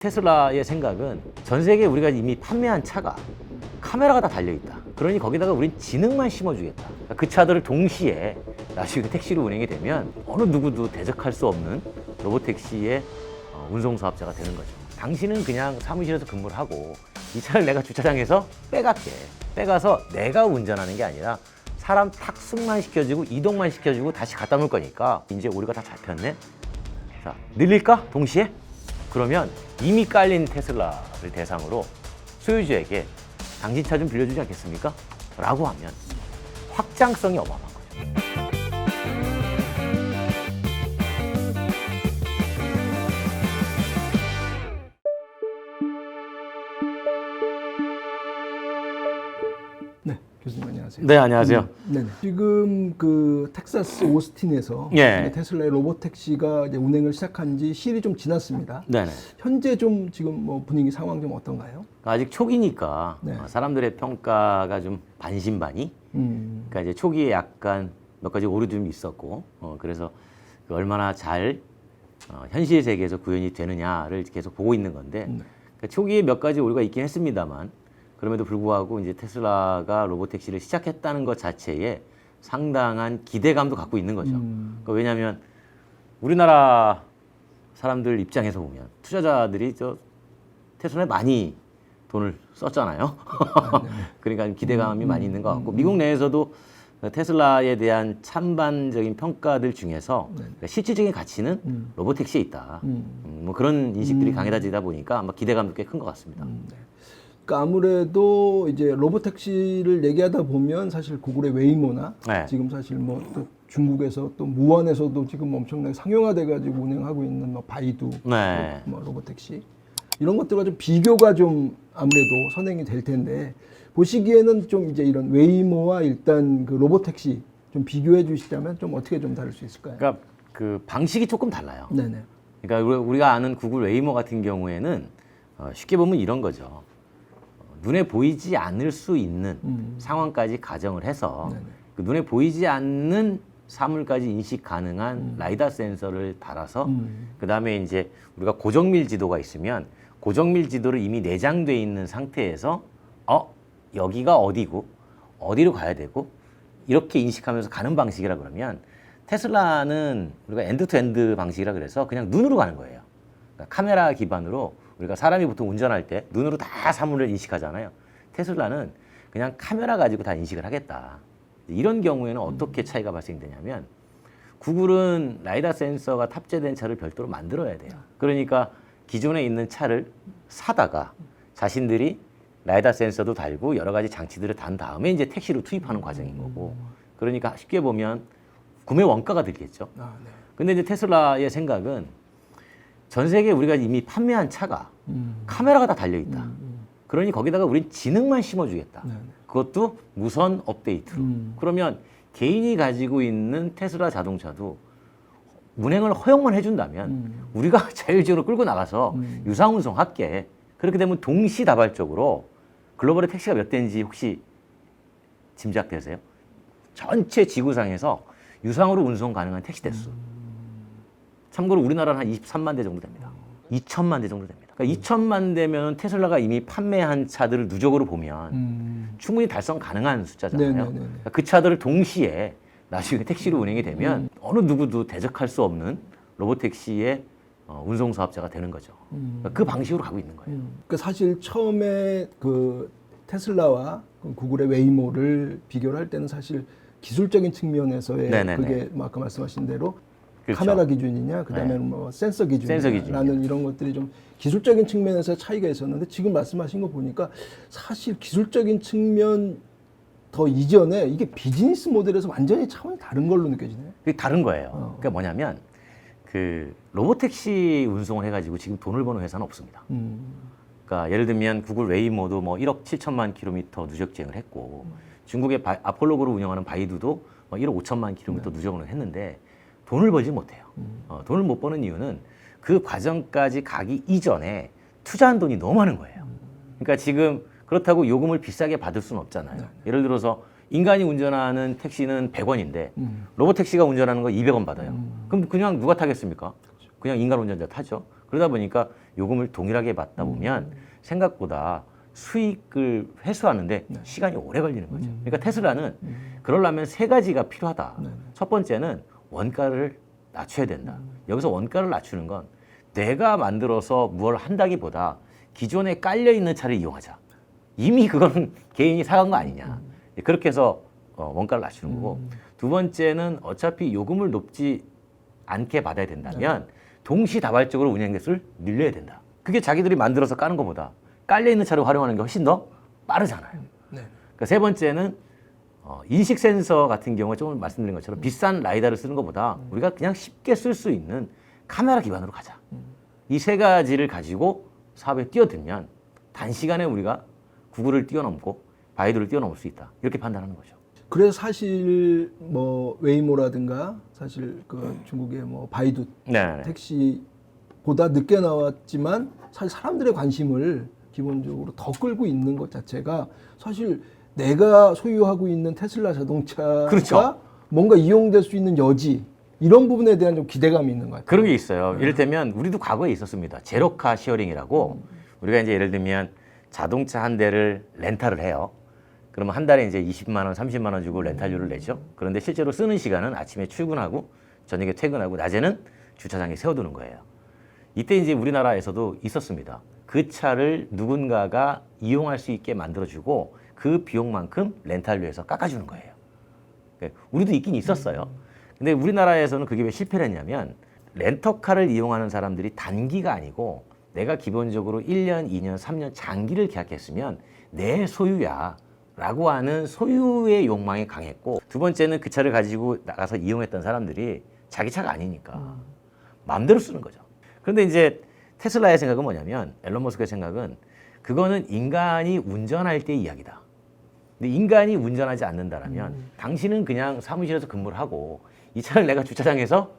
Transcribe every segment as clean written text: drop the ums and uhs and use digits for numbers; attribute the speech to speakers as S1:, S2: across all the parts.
S1: 테슬라의 생각은 전 세계에 우리가 이미 판매한 차가 카메라가 다 달려있다. 그러니 거기다가 우린 지능만 심어주겠다. 그 차들을 동시에 나중에 택시로 운행이 되면 어느 누구도 대적할 수 없는 로보택시의 운송사업자가 되는 거죠. 당신은 그냥 사무실에서 근무를 하고 이 차를 내가 주차장에서 빼갈게. 빼가서 내가 운전하는 게 아니라 사람 탁승만 시켜주고 이동만 시켜주고 다시 갖다 놓을 거니까 이제 우리가 다 잡혔네. 자, 늘릴까? 동시에? 그러면 이미 깔린 테슬라를 대상으로 소유주에게 당신 차 좀 빌려주지 않겠습니까? 라고 하면 확장성이 어마어마한 거죠.
S2: 네, 교수님 안녕하세요.
S1: 네, 안녕하세요.
S2: 네, 지금 그 텍사스 오스틴에서
S1: 예.
S2: 테슬라의 로보택시가 이제 운행을 시작한 지 시일이 좀 지났습니다.
S1: 네네.
S2: 현재 좀 지금 뭐 분위기 상황 좀 어떤가요?
S1: 아직 초기니까
S2: 네.
S1: 사람들의 평가가 좀 반신반의. 그러니까 이제 초기에 약간 몇 가지 오류도 있었고, 그래서 그 얼마나 잘 현실 세계에서 구현이 되느냐를 계속 보고 있는 건데, 그러니까 초기에 몇 가지 오류가 있긴 했습니다만, 그럼에도 불구하고 이제 테슬라가 로보택시를 시작했다는 것 자체에 상당한 기대감도 갖고 있는 거죠. 그러니까 왜냐하면 우리나라 사람들 입장에서 보면 투자자들이 저 테슬라에 많이 돈을 썼잖아요. 그러니까 기대감이 많이 있는 것 같고 미국 내에서도 테슬라에 대한 찬반적인 평가들 중에서 실질적인 가치는 로보택시에 있다. 뭐 그런 인식들이 강해지다 보니까 아마 기대감도 꽤 큰 것 같습니다.
S2: 그러니까 아무래도 이제 로보택시를 얘기하다 보면 사실 구글의 웨이모나
S1: 네.
S2: 지금 사실 뭐 또 중국에서 또 무안에서도 지금 엄청나게 상용화돼가지고 운행하고 있는 뭐 바이두,
S1: 네.
S2: 뭐 로보택시 이런 것들과 좀 비교가 좀 아무래도 선행이 될 텐데 보시기에는 좀 이제 이런 웨이모와 일단 그 로보택시 좀 비교해 주시자면 좀 어떻게 좀 다를 수 있을까요?
S1: 그러니까 그 방식이 조금 달라요.
S2: 네네.
S1: 그러니까 우리가 아는 구글 웨이모 같은 경우에는 쉽게 보면 이런 거죠. 눈에 보이지 않을 수 있는 상황까지 가정을 해서
S2: 네네.
S1: 그 눈에 보이지 않는 사물까지 인식 가능한 라이다 센서를 달아서 그 다음에 이제 우리가 고정밀 지도가 있으면 고정밀 지도를 이미 내장돼 있는 상태에서 여기가 어디고 어디로 가야 되고 이렇게 인식하면서 가는 방식이라 그러면 테슬라는 우리가 엔드 투 엔드 방식이라 그래서 그냥 눈으로 가는 거예요. 그러니까 카메라 기반으로 우리가 사람이 보통 운전할 때 눈으로 다 사물을 인식하잖아요. 테슬라는 그냥 카메라 가지고 다 인식을 하겠다. 이런 경우에는 어떻게 차이가 발생되냐면 구글은 라이다 센서가 탑재된 차를 별도로 만들어야 돼요. 그러니까 기존에 있는 차를 사다가 자신들이 라이다 센서도 달고 여러 가지 장치들을 단 다음에 이제 택시로 투입하는 과정인 거고. 그러니까 쉽게 보면 구매 원가가 들겠죠.
S2: 네.
S1: 근데 이제 테슬라의 생각은 전 세계에 우리가 이미 판매한 차가 카메라가 다 달려있다. 그러니 거기다가 우린 지능만 심어주겠다. 그것도 무선 업데이트로. 그러면 개인이 가지고 있는 테슬라 자동차도 운행을 허용만 해준다면 우리가 자율적으로 끌고 나가서 유상운송할게. 그렇게 되면 동시다발적으로 글로벌의 택시가 몇 대인지 혹시 짐작되세요? 전체 지구상에서 유상으로 운송 가능한 택시 대수. 참고로 우리나라는 한 23만 대 정도 됩니다. 2천만 대 정도 됩니다. 그러니까 2천만 대면 테슬라가 이미 판매한 차들을 누적으로 보면 충분히 달성 가능한 숫자잖아요. 그러니까 그 차들을 동시에 나중에 택시로 운행이 되면 어느 누구도 대적할 수 없는 로보택시의 운송사업자가 되는 거죠. 그러니까 그 방식으로 가고 있는 거예요.
S2: 그러니까 사실 처음에 그 테슬라와 그 구글의 웨이모를 비교를 할 때는 사실 기술적인 측면에서의
S1: 네네네.
S2: 그게 뭐 아까 말씀하신 대로
S1: 그렇죠.
S2: 카메라 기준이냐, 그다음에
S1: 네.
S2: 뭐 센서 기준이냐라는 이런 것들이 좀 기술적인 측면에서 차이가 있었는데 지금 말씀하신 거 보니까 사실 기술적인 측면 더 이전에 이게 비즈니스 모델에서 완전히 차원이 다른 걸로 느껴지네요.
S1: 그게 다른 거예요. 그러니까 뭐냐면 그 로보택시 운송을 해가지고 지금 돈을 버는 회사는 없습니다. 그러니까 예를 들면 구글 웨이모도 뭐 1억 7천만 킬로미터 누적 주행을 했고 중국의 아폴로그로 운영하는 바이두도 뭐 1억 5천만 킬로미터 누적을 했는데 돈을 벌지 못해요. 돈을 못 버는 이유는 그 과정까지 가기 이전에 투자한 돈이 너무 많은 거예요. 그러니까 지금 그렇다고 요금을 비싸게 받을 수는 없잖아요. 예를 들어서 인간이 운전하는 택시는 100원인데 로보택시가 운전하는 거 200원 받아요. 그럼 그냥 누가 타겠습니까? 그냥 인간 운전자 타죠. 그러다 보니까 요금을 동일하게 받다 보면 생각보다 수익을 회수하는데
S2: 네.
S1: 시간이 오래 걸리는 거죠. 그러니까 테슬라는 그러려면 세 가지가 필요하다.
S2: 네.
S1: 첫 번째는 원가를 낮춰야 된다. 여기서 원가를 낮추는 건 내가 만들어서 뭘 한다기보다 기존에 깔려 있는 차를 이용하자. 이미 그건 개인이 사간 거 아니냐. 그렇게 해서 원가를 낮추는 거고, 두 번째는 어차피 요금을 높지 않게 받아야 된다면 동시다발적으로 운행 개수를 늘려야 된다. 그게 자기들이 만들어서 까는 것보다 깔려 있는 차를 활용하는 게 훨씬 더 빠르잖아요.
S2: 네.
S1: 그러니까 세 번째는 인식 센서 같은 경우에 조금 말씀드린 것처럼 비싼 라이다를 쓰는 것보다 우리가 그냥 쉽게 쓸 수 있는 카메라 기반으로 가자. 이 세 가지를 가지고 사업에 뛰어들면 단시간에 우리가 구글을 뛰어넘고 바이두를 뛰어넘을 수 있다. 이렇게 판단하는 거죠.
S2: 그래서 사실 뭐 웨이모라든가 사실 그 중국의 뭐 바이두
S1: 네.
S2: 택시보다 늦게 나왔지만 사실 사람들의 관심을 기본적으로 더 끌고 있는 것 자체가 사실 내가 소유하고 있는 테슬라 자동차가
S1: 그렇죠.
S2: 뭔가 이용될 수 있는 여지 이런 부분에 대한 좀 기대감이 있는 것 같아요.
S1: 그런 게 있어요. 이를테면 우리도 과거에 있었습니다. 제로카 시어링이라고 우리가 이제 예를 들면 자동차 한 대를 렌탈을 해요. 그러면 한 달에 이제 20만 원, 30만 원 주고 렌탈료를 내죠. 그런데 실제로 쓰는 시간은 아침에 출근하고 저녁에 퇴근하고 낮에는 주차장에 세워두는 거예요. 이때 이제 우리나라에서도 있었습니다. 그 차를 누군가가 이용할 수 있게 만들어주고 그 비용만큼 렌탈료에서 깎아주는 거예요. 그러니까 우리도 있긴 있었어요. 근데 우리나라에서는 그게 왜 실패를 했냐면 렌터카를 이용하는 사람들이 단기가 아니고 내가 기본적으로 1년, 2년, 3년 장기를 계약했으면 내 소유야 라고 하는 소유의 욕망이 강했고, 두 번째는 그 차를 가지고 나가서 이용했던 사람들이 자기 차가 아니니까 마음대로 쓰는 거죠. 그런데 이제 테슬라의 생각은 뭐냐면, 앨런 머스크의 생각은 그거는 인간이 운전할 때의 이야기다. 근데 인간이 운전하지 않는다라면 당신은 그냥 사무실에서 근무를 하고 이 차를 내가 주차장에서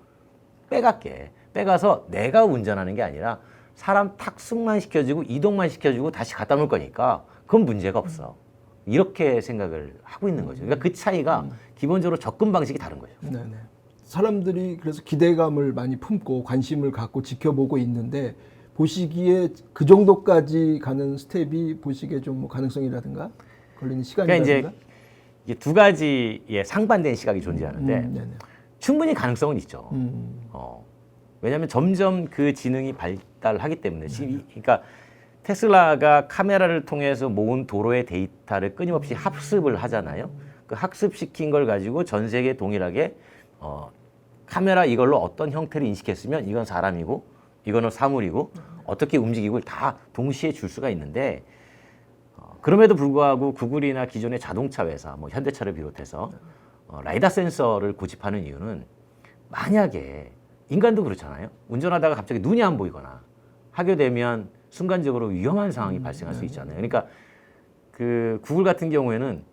S1: 빼갈게. 빼가서 내가 운전하는 게 아니라 사람 탁승만 시켜주고 이동만 시켜주고 다시 갖다 놓을 거니까 그건 문제가 없어. 이렇게 생각을 하고 있는 거죠. 그러니까 그 차이가 기본적으로 접근 방식이 다른 거죠.
S2: 네네. 사람들이 그래서 기대감을 많이 품고 관심을 갖고 지켜보고 있는데 보시기에 그 정도까지 가는 스텝이 보시기에 좀 뭐 가능성이라든가 걸리는 시간이라든가.
S1: 그러니까 이제 두 가지의 상반된 시각이 존재하는데
S2: 네네.
S1: 충분히 가능성은 있죠. 왜냐하면 점점 그 지능이 발달하기 때문에. 그러니까 테슬라가 카메라를 통해서 모은 도로의 데이터를 끊임없이 학습을 하잖아요. 그 학습시킨 걸 가지고 전 세계 동일하게 카메라 이걸로 어떤 형태를 인식했으면 이건 사람이고 이거는 사물이고 어떻게 움직이고 다 동시에 줄 수가 있는데, 그럼에도 불구하고 구글이나 기존의 자동차 회사, 뭐 현대차를 비롯해서 라이다 센서를 고집하는 이유는, 만약에 인간도 그렇잖아요. 운전하다가 갑자기 눈이 안 보이거나 하게 되면 순간적으로 위험한 상황이 발생할 수 있잖아요. 그러니까 그 구글 같은 경우에는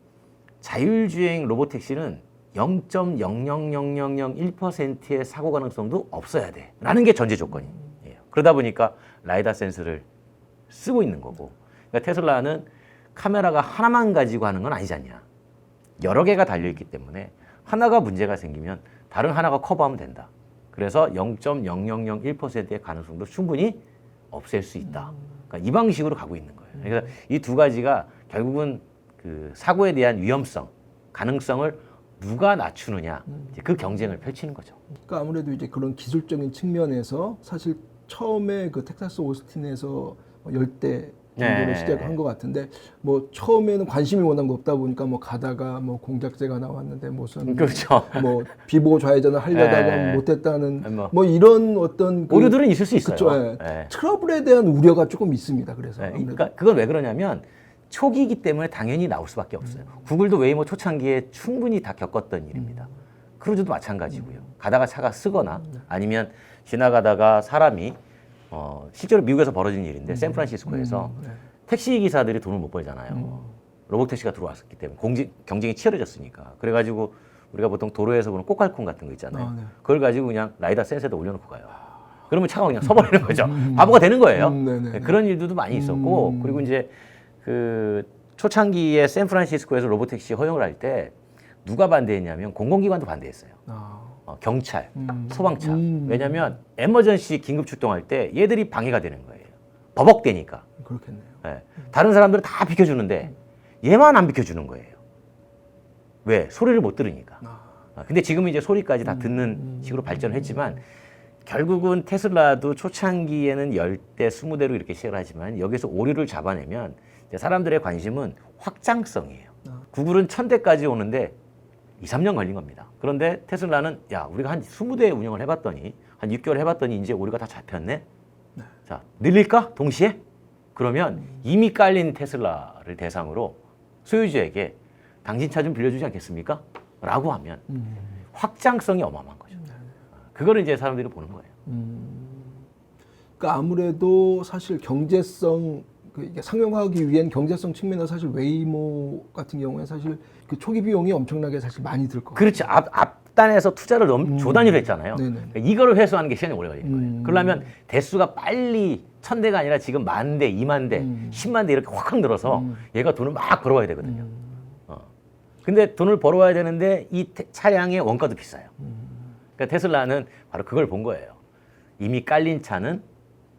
S1: 자율주행 로보택시는 0.00001%의 사고 가능성도 없어야 돼 라는 게 전제 조건이에요. 그러다 보니까 라이다 센서를 쓰고 있는 거고, 그러니까 테슬라는 카메라가 하나만 가지고 하는 건 아니지 않냐. 여러 개가 달려있기 때문에 하나가 문제가 생기면 다른 하나가 커버하면 된다. 그래서 0.0001%의 가능성도 충분히 없앨 수 있다. 그러니까 이 방식으로 가고 있는 거예요. 그래서 이 두 가지가 결국은 그 사고에 대한 위험성, 가능성을 누가 낮추느냐, 이제 그 경쟁을 펼치는 거죠.
S2: 그러니까 아무래도 이제 그런 기술적인 측면에서 사실 처음에 그 텍사스 오스틴에서 10대 정도를
S1: 네.
S2: 시작한 것 같은데, 뭐 처음에는 관심이 워낙 높다 보니까 뭐 가다가 뭐 공작새가 나왔는데 무슨
S1: 그렇죠.
S2: 뭐 비보고 좌회전을 하려다가
S1: 네.
S2: 못했다는
S1: 뭐.
S2: 뭐 이런 어떤
S1: 오류들은 있을 수 있어요.
S2: 그쵸, 예.
S1: 네.
S2: 트러블에 대한 우려가 조금 있습니다. 그래서
S1: 네,
S2: 아무래도.
S1: 그러니까 그건 왜 그러냐면 초기이기 때문에 당연히 나올 수밖에 없어요. 구글도 웨이모 초창기에 충분히 다 겪었던 일입니다. 크루즈도 마찬가지고요. 가다가 차가 쓰거나 아니면 지나가다가 사람이 실제로 미국에서 벌어진 일인데 샌프란시스코에서 택시 기사들이 돈을 못 벌잖아요. 로봇택시가 들어왔기 때문에 경쟁이 치열해졌으니까. 그래가지고 우리가 보통 도로에서 보는 꼬깔콘 같은 거 있잖아요.
S2: 네.
S1: 그걸 가지고 그냥 라이다 센서에다 올려놓고 가요. 그러면 차가 그냥 서버리는 거죠. 바보가 되는 거예요.
S2: 네네.
S1: 그런 일들도 많이 있었고, 그리고 이제 그 초창기에 샌프란시스코에서 로봇택시 허용을 할 때 누가 반대했냐면 공공기관도 반대했어요. 경찰, 소방차. 왜냐하면 에머전시 긴급 출동할 때 얘들이 방해가 되는 거예요. 버벅대니까.
S2: 그렇겠네요.
S1: 예. 다른 사람들은 다 비켜주는데 얘만 안 비켜주는 거예요. 왜? 소리를 못 들으니까. 근데 지금은 이제 소리까지 다 듣는 식으로 발전했지만 결국은 테슬라도 초창기에는 10대, 20대로 이렇게 시작을 하지만 여기서 오류를 잡아내면 이제 사람들의 관심은 확장성이에요. 구글은 1000대까지 오는데 2, 3년 걸린 겁니다. 그런데 테슬라는 야, 우리가 한 20대 운영을 해봤더니 한 6개월 해봤더니 이제 오류가 다 잡혔네. 자, 늘릴까? 동시에? 그러면 이미 깔린 테슬라를 대상으로 소유주에게 당신 차 좀 빌려주지 않겠습니까? 라고 하면 확장성이 어마어마한 거죠. 그거를 이제 사람들이 보는 거예요.
S2: 그러니까 아무래도 사실 경제성, 이게 상용화하기 위한 경제성 측면에서 사실 웨이모 같은 경우에 사실 그 초기 비용이 엄청나게 사실 많이 들 거예요.
S1: 그렇죠. 앞단에서 투자를 조 단위로 했잖아요. 그러니까 이거를 회수하는 게 시간이 오래 걸리는 거예요. 그러려면 대수가 빨리 1000대가 아니라 지금 10,000대, 20,000대, 10만 대 이렇게 확 늘어서 얘가 돈을 막 벌어와야 되거든요. 근데 돈을 벌어와야 되는데 이 차량의 원가도 비싸요. 그러니까 테슬라는 바로 그걸 본 거예요. 이미 깔린 차는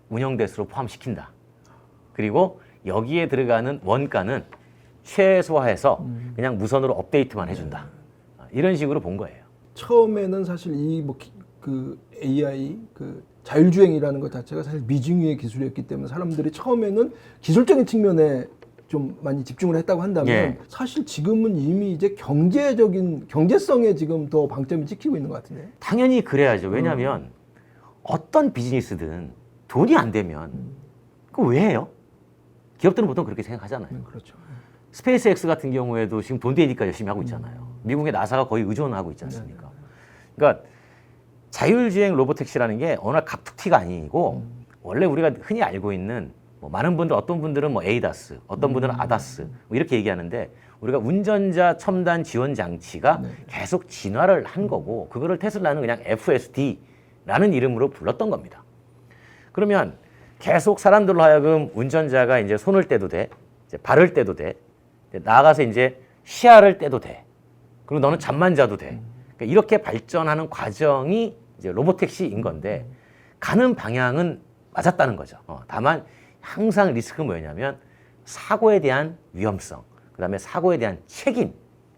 S1: 운영 대수로 포함시킨다. 그리고 여기에 들어가는 원가는 최소화해서 그냥 무선으로 업데이트만 해준다. 이런 식으로 본 거예요.
S2: 처음에는 사실 이 그 AI 그 자율주행이라는 것 자체가 사실 미중유의 기술이었기 때문에 사람들이 처음에는 기술적인 측면에 좀 많이 집중을 했다고 한다면
S1: 예.
S2: 사실 지금은 이미 이제 경제성에 지금 더 방점이 찍히고 있는 것 같은데.
S1: 당연히 그래야죠. 왜냐하면 어떤 비즈니스든 돈이 안 되면 그거 왜 해요? 기업들은 보통 그렇게 생각하잖아요.
S2: 그렇죠.
S1: 스페이스X 같은 경우에도 지금 돈 되니까 열심히 하고 있잖아요. 미국의 나사가 거의 의존하고 있지 않습니까? 그러니까 자율주행 로보택시라는 게 어느 날 갑툭튀가 아니고 원래 우리가 흔히 알고 있는 뭐 많은 분들, 어떤 분들은 뭐 에이다스, 어떤 분들은 아다스 뭐 이렇게 얘기하는데 우리가 운전자 첨단 지원 장치가 계속 진화를 한 거고 그거를 테슬라는 그냥 FSD라는 이름으로 불렀던 겁니다. 그러면 계속 사람들로 하여금 운전자가 이제 손을 떼도 돼, 이제 발을 떼도 돼, 나아가서 이제 시야를 떼도 돼, 그리고 너는 잠만 자도 돼. 그러니까 이렇게 발전하는 과정이 이제 로보택시인 건데 가는 방향은 맞았다는 거죠. 다만 항상 리스크는 뭐냐면 사고에 대한 위험성, 그다음에 사고에 대한 책임,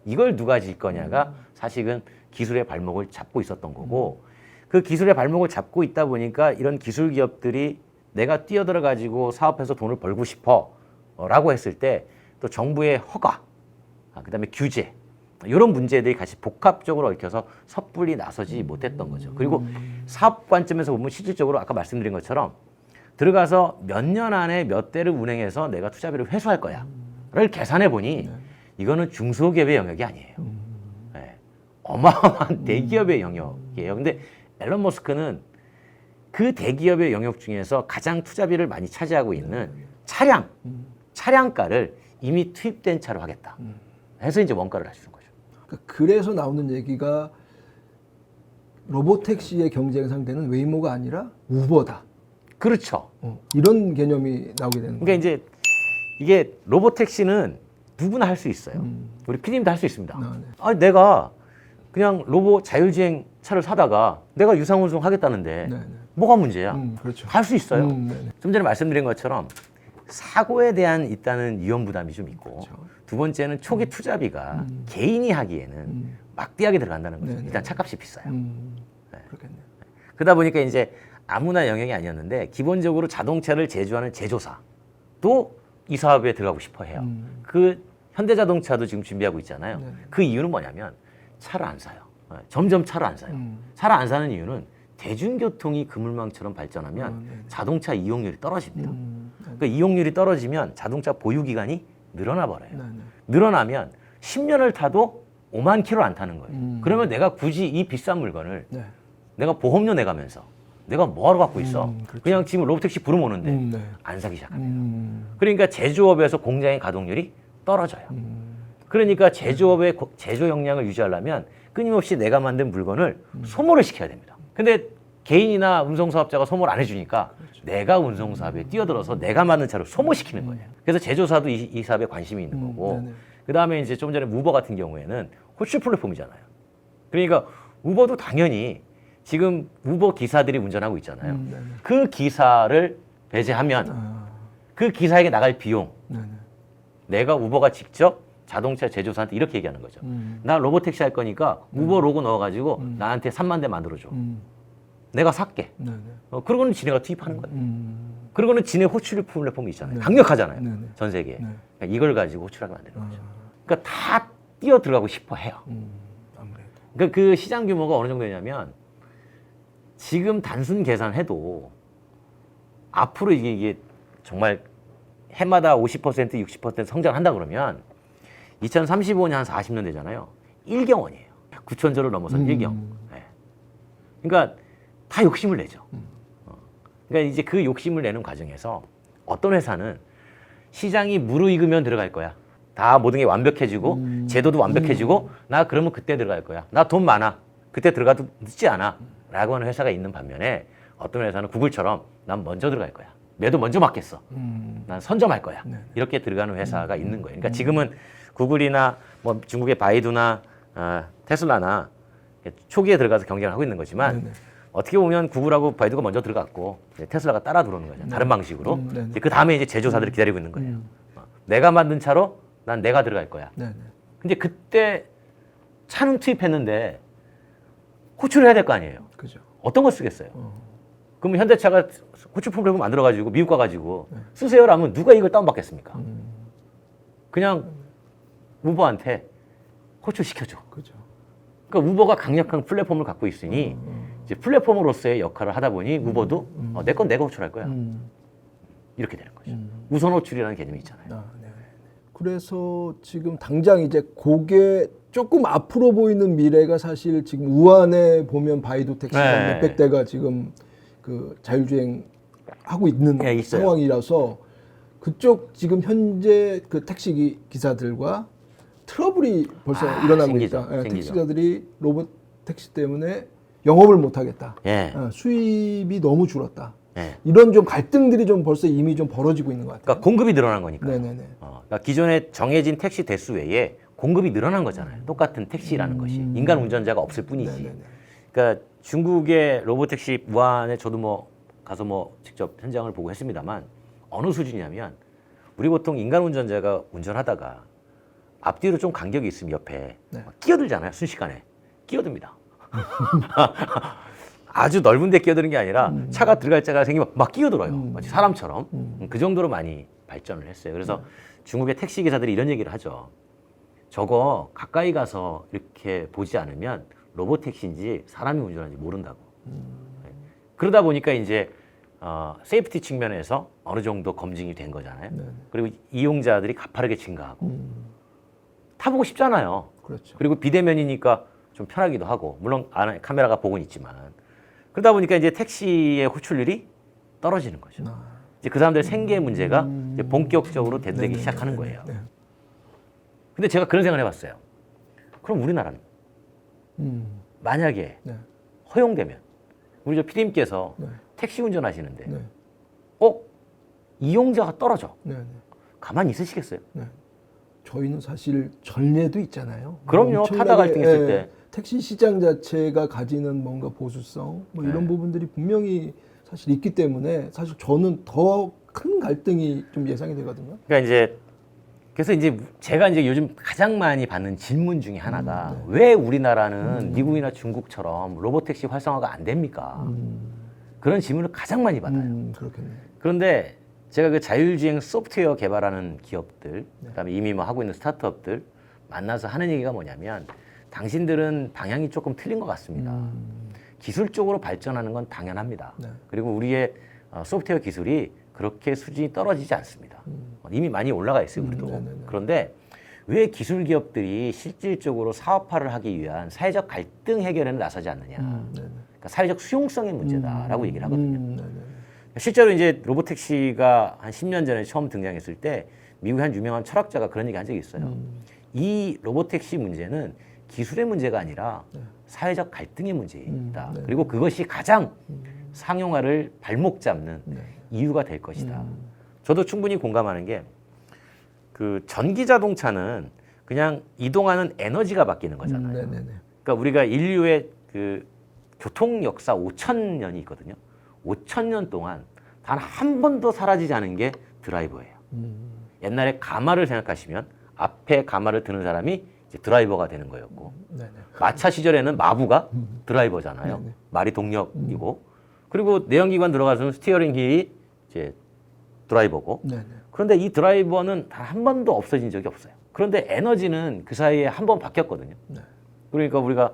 S1: 이걸 누가 질 거냐가 사실은 기술의 발목을 잡고 있었던 거고 그 기술의 발목을 잡고 있다 보니까 이런 기술 기업들이 내가 뛰어들어 가지고 사업해서 돈을 벌고 싶어 라고 했을 때 또 정부의 허가, 그다음에 규제, 이런 문제들이 같이 복합적으로 얽혀서 섣불리 나서지 못했던 거죠. 그리고 사업 관점에서 보면 실질적으로 아까 말씀드린 것처럼 들어가서 몇 년 안에 몇 대를 운행해서 내가 투자비를 회수할 거야를 계산해 보니 이거는 중소기업의 영역이 아니에요. 네. 어마어마한 대기업의 영역이에요. 근데 앨런 머스크는 그 대기업의 영역 중에서 가장 투자비를 많이 차지하고 있는 차량가를 이미 투입된 차로 하겠다 해서 이제 원가를 낮추는 거죠.
S2: 그래서 나오는 얘기가 로보택시의 경쟁 상대는 웨이모가 아니라 우버다.
S1: 그렇죠.
S2: 이런 개념이 나오게 되는 거예요.
S1: 그러니까 이제 이게 로보택시는 누구나 할 수 있어요. 우리 PD님도 할 수 있습니다.
S2: 네.
S1: 아니, 내가 그냥 로봇 자율주행 차를 사다가 내가 유상운송 하겠다는데 뭐가 문제야?
S2: 그렇죠.
S1: 할 수 있어요. 좀 전에 말씀드린 것처럼 사고에 대한 일단은 위험 부담이 좀 있고
S2: 그렇죠.
S1: 두 번째는 초기 투자비가 개인이 하기에는 막대하게 들어간다는 거죠. 일단 차값이 비싸요.
S2: 그렇겠네요.
S1: 그러다 보니까 이제 아무나 영역이 아니었는데 기본적으로 자동차를 제조하는 제조사도 이 사업에 들어가고 싶어 해요. 그 현대자동차도 지금 준비하고 있잖아요. 그 이유는 뭐냐면 차를 안 사요. 점점 차를 안 사요. 차를 안 사는 이유는 대중교통이 그물망처럼 발전하면 자동차 이용률이 떨어집니다. 그 이용률이 떨어지면 자동차 보유 기간이 늘어나 버려요. 늘어나면 10년을 타도 5만 킬로 안 타는 거예요. 그러면 내가 굳이 이 비싼 물건을 내가 보험료 내가면서 내가 뭐하러 갖고 있어?
S2: 그렇죠.
S1: 그냥 지금 로보택시 부르면 오는데 안 사기 시작합니다. 그러니까 제조업에서 공장의 가동률이 떨어져요. 그러니까 제조업의 제조 역량을 유지하려면 끊임없이 내가 만든 물건을 소모를 시켜야 됩니다. 근데 개인이나 운송사업자가 소모를 안 해주니까 내가 운송사업에 뛰어들어서 내가 만든 차를 소모시키는 거예요. 그래서 제조사도 이 사업에 관심이 있는 거고 그 다음에 이제 좀 전에 우버 같은 경우에는 호출 플랫폼이잖아요. 그러니까 우버도 당연히 지금 우버 기사들이 운전하고 있잖아요. 그 기사를 배제하면 그 기사에게 나갈 비용,
S2: 네네.
S1: 내가 우버가 직접 자동차 제조사한테 이렇게 얘기하는 거죠. 나 로보택시 할 거니까 우버 로고 넣어가지고 나한테 3만 대 만들어줘. 내가 살게.
S2: 네네.
S1: 그러고는 지네가 투입하는 거예요. 그러고는 지네 호출 플랫폼이 있잖아요. 강력하잖아요.
S2: 네네.
S1: 전 세계에.
S2: 네.
S1: 그러니까 이걸 가지고 호출하게 만드는 거죠. 그러니까 다 뛰어 들어가고 싶어 해요.
S2: 아무래도.
S1: 그러니까 그 시장 규모가 어느 정도냐면 지금 단순 계산해도 앞으로 이게 정말 해마다 50% 60% 성장한다 그러면 2035년 한 40년 되잖아요. 1경원이에요. 9천조를 넘어선 1경원. 네. 그러니까 다 욕심을 내죠. 그러니까 이제 그 욕심을 내는 과정에서 어떤 회사는 시장이 무르익으면 들어갈 거야. 다 모든 게 완벽해지고 제도도 완벽해지고 나 그러면 그때 들어갈 거야. 나 돈 많아. 그때 들어가도 늦지 않아. 라고 하는 회사가 있는 반면에 어떤 회사는 구글처럼 난 먼저 들어갈 거야. 매도 먼저 맡겠어. 난 선점할 거야. 이렇게 들어가는 회사가 있는 거예요. 그러니까 지금은 구글이나 뭐 중국의 바이두나 테슬라나 초기에 들어가서 경쟁을 하고 있는 거지만
S2: 네네.
S1: 어떻게 보면 구글하고 바이두가 먼저 들어갔고 테슬라가 따라 들어오는 거죠. 다른 방식으로. 이제 그 다음에 이제 제조사들이 기다리고 있는 거예요. 내가 만든 차로 난 내가 들어갈 거야.
S2: 네네.
S1: 근데 그때 차는 투입했는데 호출을 해야 될 거 아니에요.
S2: 그죠.
S1: 어떤 걸 쓰겠어요? 그러면 현대차가 호출 프로그램 만들어가지고 미국 가가지고 쓰세요라면 누가 이걸 다운받겠습니까? 그냥 우버한테 호출 시켜줘.
S2: 그죠.
S1: 그러니까 우버가 강력한 플랫폼을 갖고 있으니 이제 플랫폼으로서의 역할을 하다 보니 우버도 내 건 내가 호출할 거야. 이렇게 되는 거죠. 우선 호출이라는 개념이 있잖아요.
S2: 네. 그래서 지금 당장 이제 그게 조금 앞으로 보이는 미래가 사실 지금 우한에 보면 바이두 택시가
S1: 네.
S2: 몇백 대가 지금 그 자율주행 하고 있는
S1: 네, 있어요.
S2: 상황이라서 그쪽 지금 현재 그 택시 기사들과 트러블이 벌써 일어나고
S1: 생기죠.
S2: 있다. 예,
S1: 생기죠.
S2: 택시자들이 로봇 택시 때문에 영업을 못 하겠다.
S1: 예.
S2: 수입이 너무 줄었다.
S1: 예.
S2: 이런 좀 갈등들이 좀 벌써 이미 좀 벌어지고 있는 것 같아요.
S1: 그러니까 공급이 늘어난 거니까.
S2: 네네네.
S1: 그러니까 기존에 정해진 택시 대수 외에 공급이 늘어난 거잖아요. 똑같은 택시라는 것이 인간 운전자가 없을 뿐이지.
S2: 네네네.
S1: 그러니까 중국의 로봇택시 우한에 저도 뭐 가서 뭐 직접 현장을 보고 했습니다만 어느 수준이냐면 우리 보통 인간 운전자가 운전하다가 앞뒤로 좀 간격이 있으면 옆에
S2: 네.
S1: 막 끼어들잖아요. 순식간에 끼어듭니다. 아주 넓은 데 끼어드는 게 아니라 차가 들어갈 자가 생기면 막 끼어들어요. 마치 사람처럼. 그 정도로 많이 발전을 했어요. 그래서 중국의 택시 기사들이 이런 얘기를 하죠. 저거 가까이 가서 이렇게 보지 않으면 로봇 택시인지 사람이 운전하는지 모른다고. 그러다 보니까 이제 세이프티 측면에서 어느 정도 검증이 된 거잖아요.
S2: 네.
S1: 그리고 이용자들이 가파르게 증가하고 타보고 싶잖아요.
S2: 그렇죠.
S1: 그리고 비대면이니까 좀 편하기도 하고 물론 안에 카메라가 보고는 있지만 그러다 보니까 이제 택시의 호출률이 떨어지는 거죠. 이제 그 사람들의 생계 문제가 이제 본격적으로 대두되기 시작하는 거예요.
S2: 네.
S1: 근데 제가 그런 생각을 해봤어요. 그럼 우리나라는 만약에
S2: 네.
S1: 허용되면 우리 저 PD님께서
S2: 네.
S1: 택시 운전하시는데
S2: 네.
S1: 이용자가 떨어져.
S2: 네. 네. 가만히
S1: 있으시겠어요?
S2: 네. 저희는 사실 전례도 있잖아요.
S1: 그럼요.
S2: 엄청나게,
S1: 타다 갈등 있을 때.
S2: 택시 시장 자체가 가지는 뭔가 보수성 뭐 이런 부분들이 분명히 사실 있기 때문에 사실 저는 더 큰 갈등이 좀 예상이 되거든요.
S1: 그러니까 이제 그래서 이제 제가 이제 요즘 가장 많이 받는 질문 중에 하나가 왜 우리나라는 미국이나 중국처럼 로봇택시 활성화가 안 됩니까? 그런 질문을 가장 많이 받아요.
S2: 그렇겠네요.
S1: 그런데 제가 그 자율주행 소프트웨어 개발하는 기업들, 그다음에 이미 뭐 하고 있는 스타트업들 만나서 하는 얘기가 뭐냐면 당신들은 방향이 조금 틀린 것 같습니다. 기술적으로 발전하는 건 당연합니다.
S2: 네.
S1: 그리고 우리의 소프트웨어 기술이 그렇게 수준이 떨어지지 않습니다. 이미 많이 올라가 있어요, 우리도. 그런데 왜 기술 기업들이 실질적으로 사업화를 하기 위한 사회적 갈등 해결에는 나서지 않느냐. 그러니까 사회적 수용성의 문제다라고 얘기를 하거든요. 실제로 이제 로봇택시가 한 10년 전에 처음 등장했을 때 미국의 한 유명한 철학자가 그런 얘기 한 적이 있어요. 이 로봇택시 문제는 기술의 문제가 아니라 사회적 갈등의 문제이다. 그리고 그것이 가장 상용화를 발목 잡는 이유가 될 것이다. 저도 충분히 공감하는 게 그 전기 자동차는 그냥 이동하는 에너지가 바뀌는 거잖아요. 그러니까 우리가 인류의 그 교통 역사 5,000년이 있거든요. 5,000년 동안 단 한 번도 사라지지 않은 게 드라이버예요. 옛날에 가마를 생각하시면 앞에 가마를 드는 사람이 이제 드라이버가 되는 거였고 마차 시절에는 마부가 드라이버잖아요. 말이 동력이고 그리고 내연기관 들어가서는 스티어링 휠이 이제 드라이버고 그런데 이 드라이버는 단 한 번도 없어진 적이 없어요. 그런데 에너지는 그 사이에 한 번 바뀌었거든요. 그러니까 우리가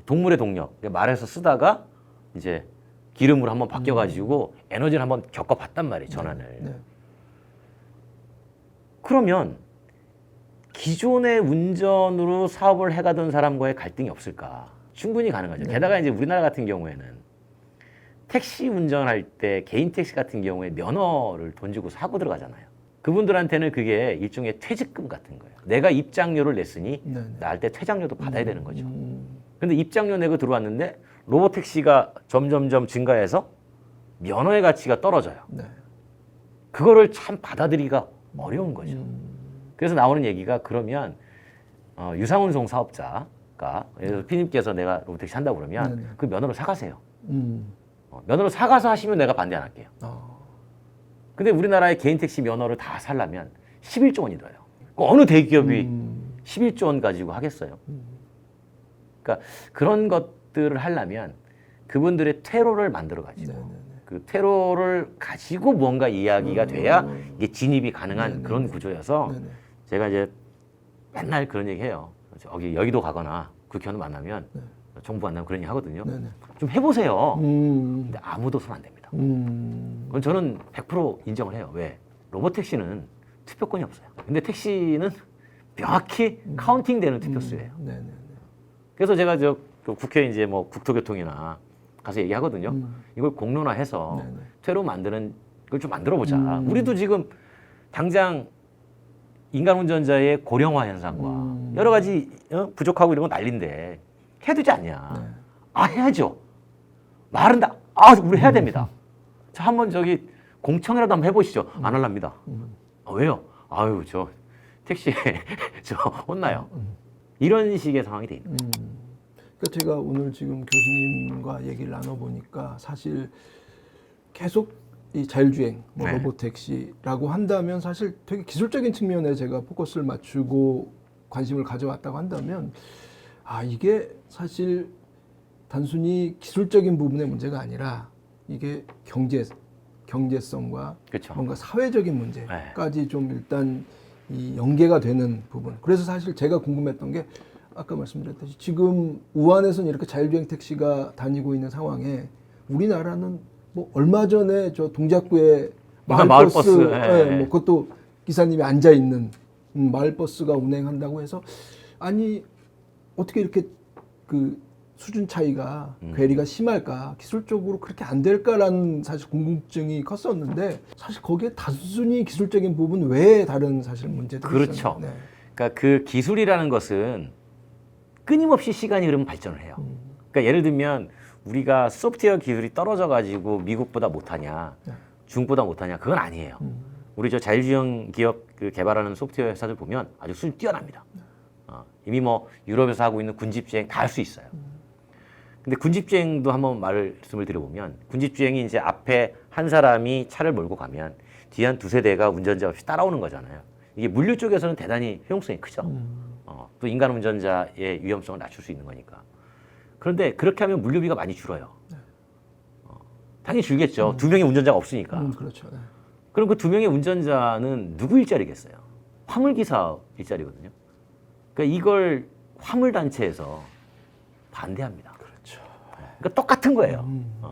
S1: 동물의 동력, 말에서 쓰다가 이제 기름으로 한번 바뀌어가지고 에너지를 한번 겪어봤단 말이에요, 전환을. 그러면 기존의 운전으로 사업을 해가던 사람과의 갈등이 없을까? 충분히 가능하죠. 게다가 이제 우리나라 같은 경우에는 택시 운전할 때 개인 택시 같은 경우에 면허를 돈 주고 사고 들어가잖아요. 그분들한테는 그게 일종의 퇴직금 같은 거예요. 내가 입장료를 냈으니 나할 때 퇴장료도 받아야 되는 거죠. 근데 입장료 내고 들어왔는데 로보택시가 점점점 증가해서 면허의 가치가 떨어져요. 그거를 참 받아들이기가 어려운 거죠. 그래서 나오는 얘기가 그러면 유상운송 사업자가 예를 들어 피님께서 내가 로보택시 한다고 그러면 그 면허를 사가세요. 면허를 사가서 하시면 내가 반대 안 할게요. 근데 우리나라의 개인 택시 면허를 다 살려면 11조 원이 들어요. 어느 대기업이 11조 원 가지고 하겠어요? 그러니까 그런 것들을 하려면 그분들의 퇴로를 만들어 가지고 그 퇴로를 가지고 뭔가 이야기가 돼야 이게 진입이 가능한 그런 구조여서 제가 이제 맨날 그런 얘기 해요. 여기도 가거나 국회의원 만나면 정부 만나면 그런 얘기 하거든요. 좀 해보세요. 근데 아무도 손 안 댑니다. 그건 저는 100% 인정을 해요. 왜? 로보택시는 투표권이 없어요. 근데 택시는 명확히 카운팅되는 투표수예요. 그래서 제가 국회 이제 뭐 국토교통이나 가서 얘기하거든요. 이걸 공론화해서 퇴로 만드는 걸 좀 만들어보자. 우리도 지금 당장 인간 운전자의 고령화 현상과 여러 가지 부족하고 이런 건 난리인데 해야 되지 않냐. 해야죠. 말은 다 우리 해야 됩니다. 자, 한번 공청이라도 한번 해보시죠. 안 할랍니다. 왜요? 아유, 저 택시에 저 혼나요. 이런 식의 상황이 돼 있는 거예요.
S2: 그러니까 제가 오늘 지금 교수님과 얘기를 나눠보니까 사실 계속 이 자율주행, 로보택시라고 한다면 사실 되게 기술적인 측면에 제가 포커스를 맞추고 관심을 가져왔다고 한다면 이게 사실 단순히 기술적인 부분의 문제가 아니라 이게 경제성과
S1: 그쵸.
S2: 뭔가 사회적인 문제까지 좀 일단 이 연계가 되는 부분. 그래서 사실 제가 궁금했던 게 아까 말씀드렸듯이 지금 우한에서는 이렇게 자율주행 택시가 다니고 있는 상황에 우리나라는 뭐 얼마 전에 저 동작구에 마을버스, 뭐 그것도 기사님이 앉아 있는 마을버스가 운행한다고 해서 어떻게 이렇게 그 수준 차이가 괴리가 심할까, 기술적으로 그렇게 안 될까라는 사실 궁금증이 컸었는데 사실 거기에 단순히 기술적인 부분 외에 다른 사실 문제들이
S1: 그렇죠.
S2: 있었는데.
S1: 그러니까 그 기술이라는 것은 끊임없이 시간이 흐르면 발전을 해요. 그러니까 예를 들면 우리가 소프트웨어 기술이 떨어져 가지고 미국보다 못하냐, 중국보다 못하냐, 그건 아니에요. 우리 저 자율주행 기업 개발하는 소프트웨어 회사들 보면 아주 수준이 뛰어납니다. 이미 뭐 유럽에서 하고 있는 군집주행 다 할 수 있어요. 근데 군집주행도 한번 말씀을 드려보면 군집주행이 이제 앞에 한 사람이 차를 몰고 가면 뒤에 한 두세 대가 운전자 없이 따라오는 거잖아요. 이게 물류 쪽에서는 대단히 효용성이 크죠. 또 인간 운전자의 위험성을 낮출 수 있는 거니까. 그런데 그렇게 하면 물류비가 많이 줄어요. 당연히 줄겠죠. 두 명의 운전자가 없으니까.
S2: 그렇죠.
S1: 그럼 그 두 명의 운전자는 누구 일자리겠어요? 화물기사 일자리거든요. 그러니까 이걸 화물단체에서 반대합니다.
S2: 그렇죠.
S1: 그러니까 똑같은 거예요.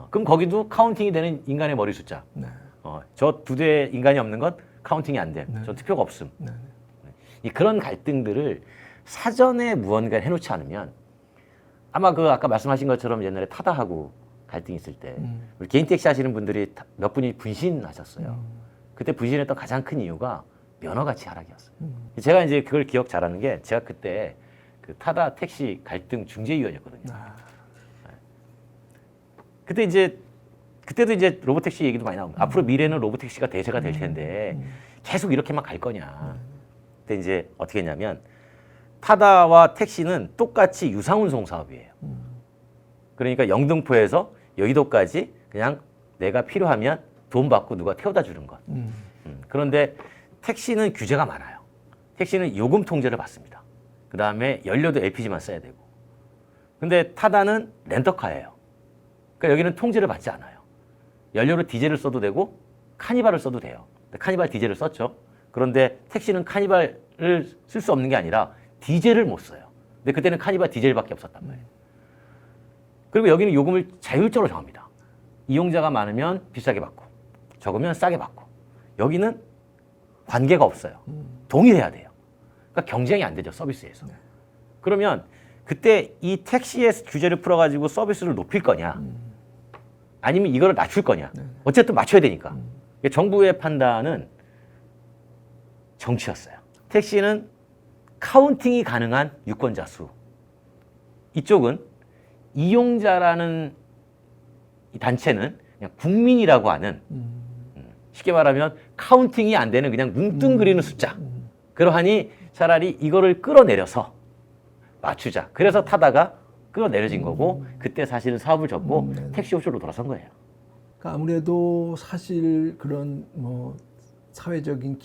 S1: 그럼 거기도 카운팅이 되는 인간의 머리 숫자. 저 두 대 인간이 없는 건 카운팅이 안 돼. 저 투표가 없음. 그런 갈등들을 사전에 무언가 해놓지 않으면 아마 아까 말씀하신 것처럼 옛날에 타다하고 갈등이 있을 때 우리 개인 택시 하시는 분들이 몇 분이 분신하셨어요. 그때 분신했던 가장 큰 이유가 면허 가치 하락이었어요. 제가 이제 그걸 기억 잘하는 게 제가 그때 그 타다 택시 갈등 중재위원이었거든요. 그때도 이제 로보택시 얘기도 많이 나옵니다. 앞으로 미래는 로보택시가 대세가 될 텐데 계속 이렇게만 갈 거냐. 근데 이제 어떻게 했냐면 타다와 택시는 똑같이 유상운송 사업이에요. 그러니까 영등포에서 여의도까지 그냥 내가 필요하면 돈 받고 누가 태워다 주는 것. 그런데 택시는 규제가 많아요. 택시는 요금 통제를 받습니다. 그 다음에 연료도 LPG만 써야 되고. 근데 타다는 렌터카예요. 그러니까 여기는 통제를 받지 않아요. 연료로 디젤을 써도 되고 카니발을 써도 돼요. 카니발 디젤을 썼죠. 그런데 택시는 카니발을 쓸 수 없는 게 아니라 디젤을 못 써요. 근데 그때는 카니발 디젤밖에 없었단 말이에요. 그리고 여기는 요금을 자율적으로 정합니다. 이용자가 많으면 비싸게 받고 적으면 싸게 받고. 여기는 관계가 없어요. 동일해야 돼요. 그러니까 경쟁이 안 되죠, 서비스에서. 그러면 그때 이 택시의 규제를 풀어가지고 서비스를 높일 거냐 아니면 이거를 낮출 거냐. 어쨌든 맞춰야 되니까. 정부의 판단은 정치였어요. 택시는 카운팅이 가능한 유권자 수. 이쪽은 이용자라는 이 단체는 그냥 국민이라고 하는 쉽게 말하면 카운팅이 안 되는 그냥 뭉뚱그리는 숫자. 그러하니 차라리 이거를 끌어내려서 맞추자. 그래서 타다가 끌어내려진 거고 그때 사실은 사업을 접고 택시 옵션으로 돌아선 거예요.
S2: 그러니까 아무래도 사실 그런 뭐 사회적인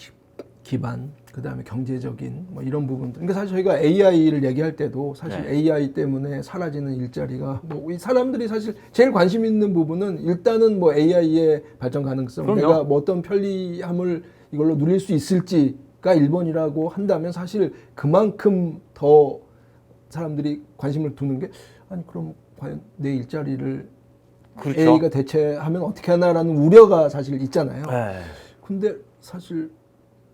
S2: 기반, 그다음에 경제적인 뭐 이런 부분들. 그러니까 사실 저희가 AI를 얘기할 때도 사실 AI 때문에 사라지는 일자리가 뭐 이 사람들이 사실 제일 관심 있는 부분은 일단은 뭐 AI의 발전 가능성,
S1: 그럼요.
S2: 내가 뭐 어떤 편리함을 이걸로 누릴 수 있을지가 1번이라고 한다면 사실 그만큼 더 사람들이 관심을 두는 게 아니 그럼 과연 내 일자리를
S1: 그렇죠.
S2: AI가 대체하면 어떻게 하나라는 우려가 사실 있잖아요. 근데 사실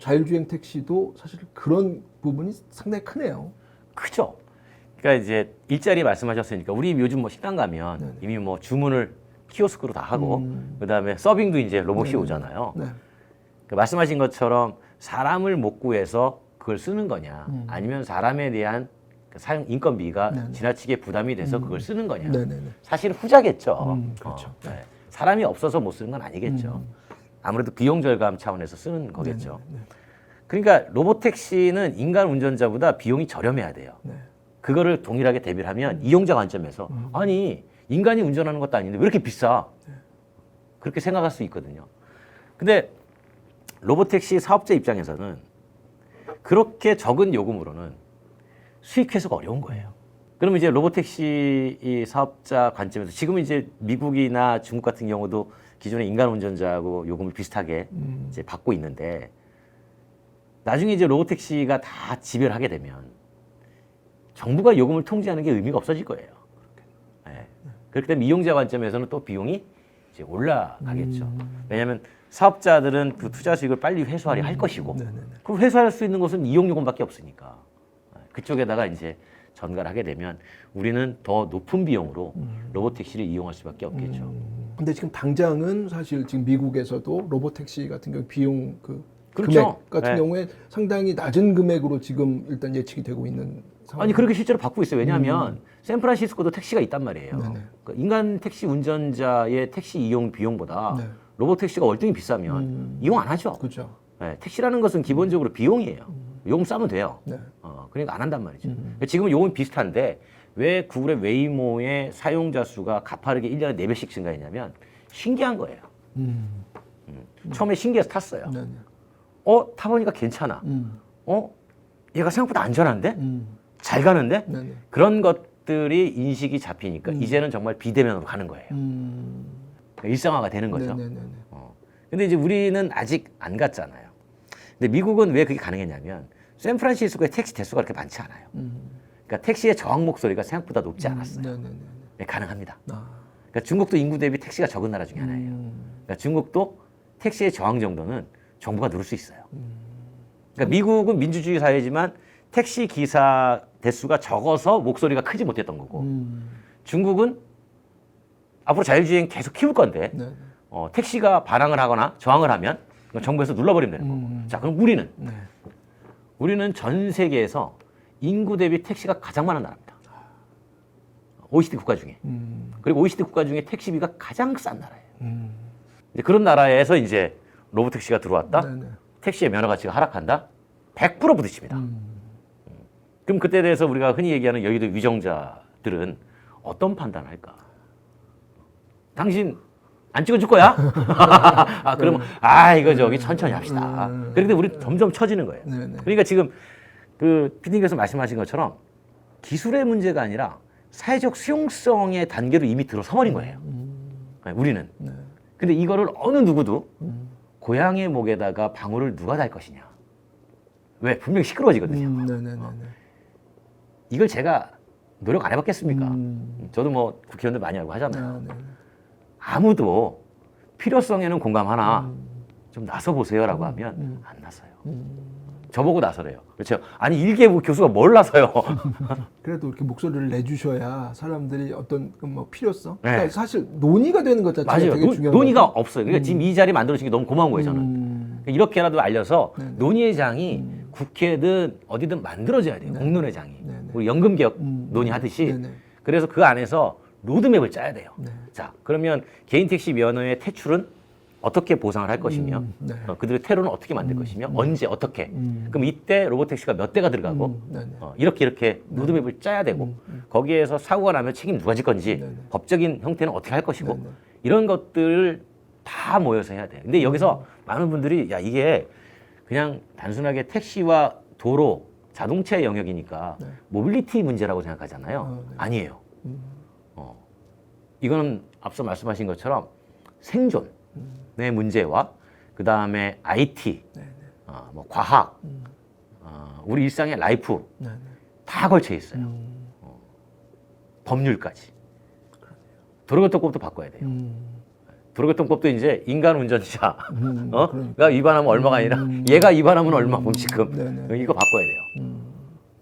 S2: 자율주행 택시도 사실 그런 부분이 상당히 크네요.
S1: 크죠. 그러니까 이제 일자리 말씀하셨으니까 우리 요즘 뭐 식당 가면
S2: 네네.
S1: 이미 뭐 주문을 키오스크로 다 하고 그다음에 서빙도 이제 로봇이 오잖아요.
S2: 네.
S1: 그 말씀하신 것처럼 사람을 못 구해서 그걸 쓰는 거냐 아니면 사람에 대한 그 사용 인건비가
S2: 네네.
S1: 지나치게 부담이 돼서 그걸 쓰는 거냐.
S2: 네네네.
S1: 사실 후자겠죠.
S2: 그렇죠.
S1: 네. 사람이 없어서 못 쓰는 건 아니겠죠. 아무래도 비용 절감 차원에서 쓰는 거겠죠.
S2: 네네.
S1: 그러니까 로봇택시는 인간 운전자보다 비용이 저렴해야 돼요.
S2: 네.
S1: 그거를 동일하게 대비를 하면 이용자 관점에서 아니 인간이 운전하는 것도 아닌데 왜 이렇게 비싸? 그렇게 생각할 수 있거든요. 근데 로봇택시 사업자 입장에서는 그렇게 적은 요금으로는 수익 회수가 어려운 거예요. 그러면 이제 로봇택시 이 사업자 관점에서 지금 이제 미국이나 중국 같은 경우도 기존의 인간 운전자하고 요금을 비슷하게 이제 받고 있는데 나중에 이제 로봇택시가 다 지배를 하게 되면 정부가 요금을 통제하는 게 의미가 없어질 거예요. 네. 그렇기 때문에 이용자 관점에서는 또 비용이 이제 올라가겠죠. 왜냐하면 사업자들은 그 투자 수익을 빨리 회수하려 할 것이고 그 회수할 수 있는 것은 이용 요금밖에 없으니까 그쪽에다가 이제 전가를 하게 되면 우리는 더 높은 비용으로 로봇택시를 이용할 수밖에 없겠죠.
S2: 근데 지금 당장은 사실 지금 미국에서도 로봇택시 같은 경우 비용 그
S1: 그렇죠.
S2: 금액 같은
S1: 네.
S2: 경우에 상당히 낮은 금액으로 지금 일단 예측이 되고 있는 상황.
S1: 아니 그렇게 실제로 받고 있어요. 왜냐하면 샌프란시스코도 택시가 있단 말이에요.
S2: 네네.
S1: 그러니까 인간 택시 운전자의 택시 이용 비용보다
S2: 네.
S1: 로봇 택시가 월등히 비싸면 이용 안 하죠.
S2: 그렇죠.
S1: 네, 택시라는 것은 기본적으로 비용이에요. 요금 싸면 돼요.
S2: 네.
S1: 그러니까 안 한단 말이죠. 그러니까 지금은 요금이 비슷한데 왜 구글의 웨이모의 사용자 수가 가파르게 1년에 4배씩 증가했냐면 신기한 거예요. 처음에 신기해서 탔어요.
S2: 네네.
S1: 타보니까 괜찮아. 얘가 생각보다 안전한데? 잘 가는데?
S2: 네네.
S1: 그런 것들이 인식이 잡히니까 이제는 정말 비대면으로 가는 거예요. 그러니까 일상화가 되는 거죠.
S2: 네네네.
S1: 근데 이제 우리는 아직 안 갔잖아요. 근데 미국은 왜 그게 가능했냐면 샌프란시스코의 택시 대수가 그렇게 많지 않아요. 그러니까 택시의 저항 목소리가 생각보다 높지 않았어요.
S2: 네네네.
S1: 네, 가능합니다.
S2: 아.
S1: 그러니까 중국도 인구 대비 택시가 적은 나라 중에 하나예요. 그러니까 중국도 택시의 저항 정도는 정부가 누를 수 있어요. 그러니까 미국은 민주주의 사회지만 택시 기사 대수가 적어서 목소리가 크지 못했던 거고 중국은 앞으로 자율주행 계속 키울 건데
S2: 네.
S1: 택시가 반항을 하거나 저항을 하면 정부에서 눌러버리면 되는 거고. 자, 그럼 우리는
S2: 네.
S1: 우리는 전 세계에서 인구 대비 택시가 가장 많은 나라입니다. OECD 국가 중에. 그리고 OECD 국가 중에 택시비가 가장 싼 나라예요. 이제 그런 나라에서 이제 로봇택시가 들어왔다.
S2: 네네.
S1: 택시의 면허 가치가 하락한다. 100% 부딪힙니다. 그럼 그때에 대해서 우리가 흔히 얘기하는 여의도 위정자들은 어떤 판단을 할까? 당신 안 찍어줄 거야? 아, 그러면 이거 저기 천천히 합시다. 그런데 우리 점점 처지는 거예요. 그러니까 지금 그 PD님께서 말씀하신 것처럼 기술의 문제가 아니라 사회적 수용성의 단계로 이미 들어서버린 거예요. 우리는. 근데 이거를 어느 누구도 고양이의 목에다가 방울을 누가 달 것이냐. 왜? 분명히 시끄러워지거든요. 이걸 제가 노력 안 해봤겠습니까? 저도 뭐 국회의원들 많이 하고 하잖아요. 아무도 필요성에는 공감하나 좀 나서 보세요라고 하면 안 나서요. 저보고 나서래요. 그렇죠? 아니 일개부 교수가 뭘 나서요?
S2: 그래도 이렇게 목소리를 내주셔야 사람들이 어떤 뭐 필요성,
S1: 네.
S2: 그러니까 사실 논의가 되는 것 자체가
S1: 맞아요.
S2: 되게 중요한
S1: 논의가
S2: 거죠.
S1: 없어요. 그러니까 지금 이 자리 만들어진 게 너무 고마운 거예요. 저는 이렇게라도 알려서 논의의 장이 국회든 어디든 만들어져야 돼요. 공론회장이 우리 연금개혁 논의하듯이. 그래서 그 안에서 로드맵을 짜야 돼요. 자, 그러면 개인택시면허의 퇴출은 어떻게 보상을 할 것이며 그들의 퇴로는 어떻게 만들 것이며 언제 어떻게 그럼 이때 로보택시가 몇 대가 들어가고 이렇게 로드맵을 짜야 되고 거기에서 사고가 나면 책임 누가 질 건지 법적인 형태는 어떻게 할 것이고 이런 것들을 다 모여서 해야 돼요. 근데 여기서 많은 분들이 야 이게 그냥 단순하게 택시와 도로 자동차의 영역이니까 모빌리티 문제라고 생각하잖아요. 아니에요. 이거는 앞서 말씀하신 것처럼 생존의 문제와 그 다음에 IT, 뭐 과학, 우리 일상의 라이프 다 걸쳐 있어요. 법률까지. 도로교통법도 바꿔야 돼요. 도로교통법도 이제 인간 운전자가 위반하면 얼마가 아니라 얘가 위반하면 얼마 범칙금 이거 바꿔야 돼요.